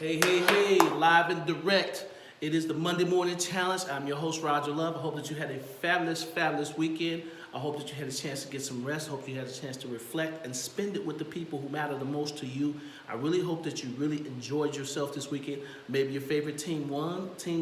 Hey, hey, hey, live and direct. It is the Monday Morning Challenge. I'm your host, Roger Love. I hope that you had a fabulous weekend. I hope that you had a chance to get some rest. I hope you had a chance to reflect and spend it with the people who matter the most to you. I really hope that you really enjoyed yourself this weekend. Maybe your favorite teams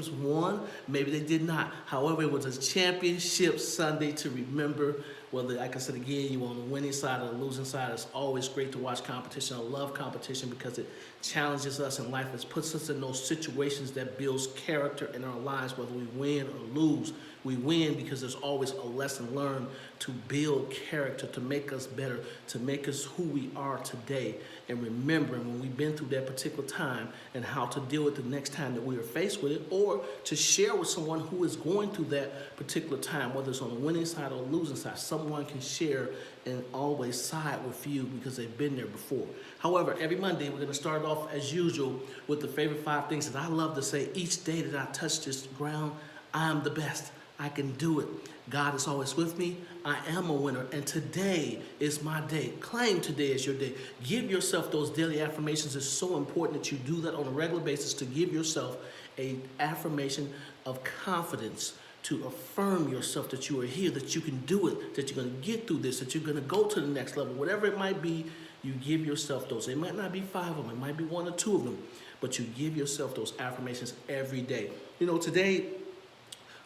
won, maybe they did not. However, it was a championship Sunday to remember. Whether, like I said again, you're on the winning side or the losing side, it's always great to watch competition. I love competition because it challenges us in life. It puts us in those situations that builds character in our lives, whether we win or lose. We win because there's always a lesson learned to build character, to make us better, to make us who we are today. And remembering when we've been through that particular time and how to deal with the next time that we are faced with it, or to share with someone who is going through that particular time, whether it's on the winning side or the losing side. Someone can share and always side with you because they've been there before. However, every Monday we're going to start off as usual with the favorite 5 things that I love to say each day that I touch this ground. I'm the best. I can do it. God is always with me. I am a winner. And today is my day. Claim today as your day. Give yourself those daily affirmations. It's so important that you do that on a regular basis, to give yourself an affirmation of confidence, to affirm yourself that you are here, that you can do it, that you're going to get through this, that you're going to go to the next level. Whatever it might be, you give yourself those. It might not be 5 of them. It might be 1 or 2 of them. But you give yourself those affirmations every day. You know, today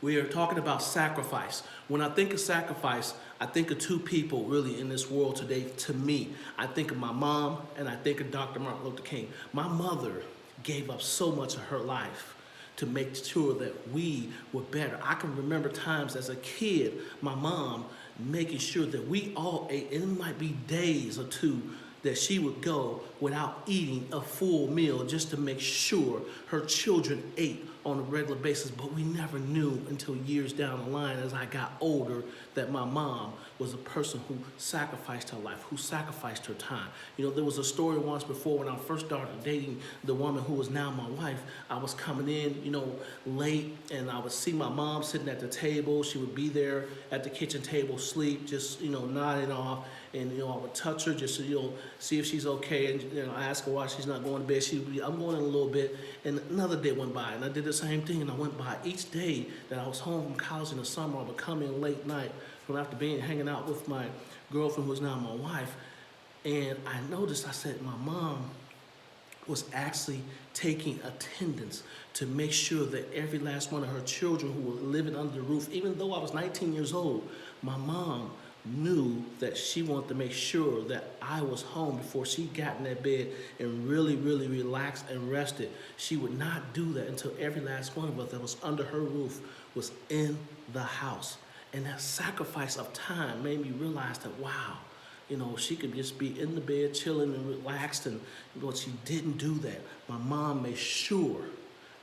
we are talking about sacrifice. When I think of sacrifice, I think of 2 people really in this world today. To me, I think of my mom and I think of Dr. Martin Luther King. My mother gave up so much of her life to make sure that we were better. I can remember times as a kid, my mom making sure that we all ate, and it might be days or 2 that she would go without eating a full meal just to make sure her children ate on a regular basis. But we never knew until years down the line as I got older that my mom was a person who sacrificed her life, who sacrificed her time. You know, there was a story once before when I first started dating the woman who is now my wife. I was coming in, you know, late, and I would see my mom sitting at the table. She would be there at the kitchen table, sleep, just, you know, nodding off. And, you know, I would touch her just to, you know, see if she's okay. And, you know, I ask her why she's not going to bed. She would be, I'm going in a little bit. And another day went by, and I did the same thing. And I went by each day that I was home from college in the summer. I would come in late night from after hanging out with my girlfriend, who is now my wife. And I noticed, I said, my mom was actually taking attendance to make sure that every last one of her children who were living under the roof, even though I was 19 years old, my mom knew that she wanted to make sure that I was home before she got in that bed and really relaxed and rested. She would not do that until every last one of us that was under her roof was in the house. And that sacrifice of time made me realize that, wow, you know, she could just be in the bed chilling and relaxed, and but she didn't do that. My mom made sure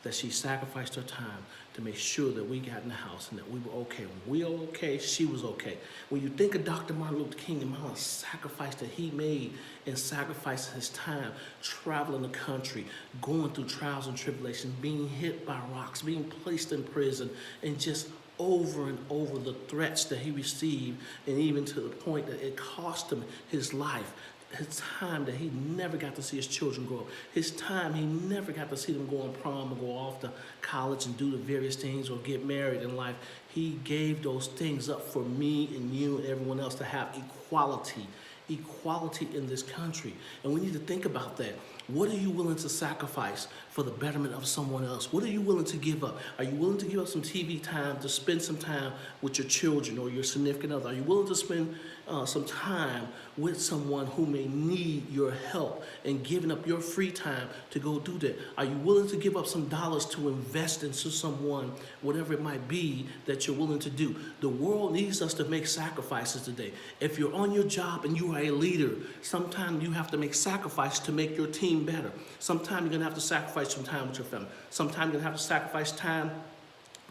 that she sacrificed her time to make sure that we got in the house and that we were okay. When we were okay, she was okay. When you think of Dr. Martin Luther King, the amount of sacrifice that he made and sacrificed his time traveling the country, going through trials and tribulations, being hit by rocks, being placed in prison, and just over and over the threats that he received, and even to the point that it cost him his life. His time that he never got to see his children grow up. His time he never got to see them go on prom or go off to college and do the various things or get married in life. He gave those things up for me and you and everyone else to have equality in this country. And we need to think about that. What are you willing to sacrifice for the betterment of someone else? What are you willing to give up? Are you willing to give up some TV time to spend some time with your children or your significant other? Are you willing to spend some time with someone who may need your help and giving up your free time to go do that? Are you willing to give up some dollars to invest into someone, whatever it might be that you're willing to do? The world needs us to make sacrifices today. If you're on your job and you are a leader, sometimes you have to make sacrifices to make your team better. Sometimes you're going to have to sacrifice some time with your family. Sometimes you're going to have to sacrifice time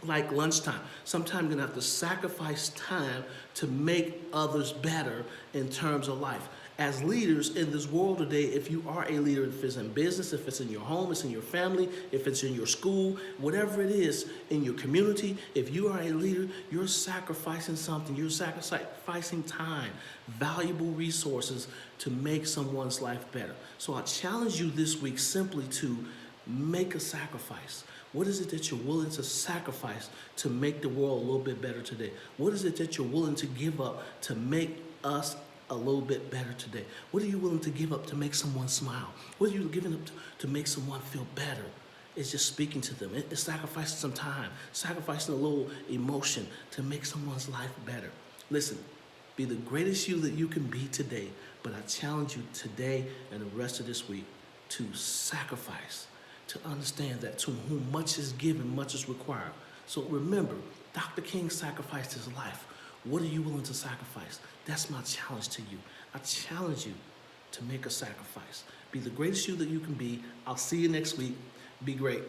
like lunchtime. Sometimes you're going to have to sacrifice time to make others better in terms of life. As leaders in this world today, if you are a leader, if it's in business, if it's in your home, it's in your family, if it's in your school, whatever it is, in your community, if you are a leader, you're sacrificing something. You're sacrificing time, valuable resources to make someone's life better. So I challenge you this week simply to Make a sacrifice. What is it that you're willing to sacrifice to make the world a little bit better today? What is it that you're willing to give up to make us a little bit better today? What are you willing to give up to make someone smile? What are you giving up to make someone feel better? It's just speaking to them. It's sacrificing some time, sacrificing a little emotion to make someone's life better. Listen, be the greatest you that you can be today, but I challenge you today and the rest of this week to sacrifice, to understand that to whom much is given, much is required. So remember, Dr. King sacrificed his life. What are you willing to sacrifice? That's my challenge to you. I challenge you to make a sacrifice. Be the greatest you that you can be. I'll see you next week. Be great.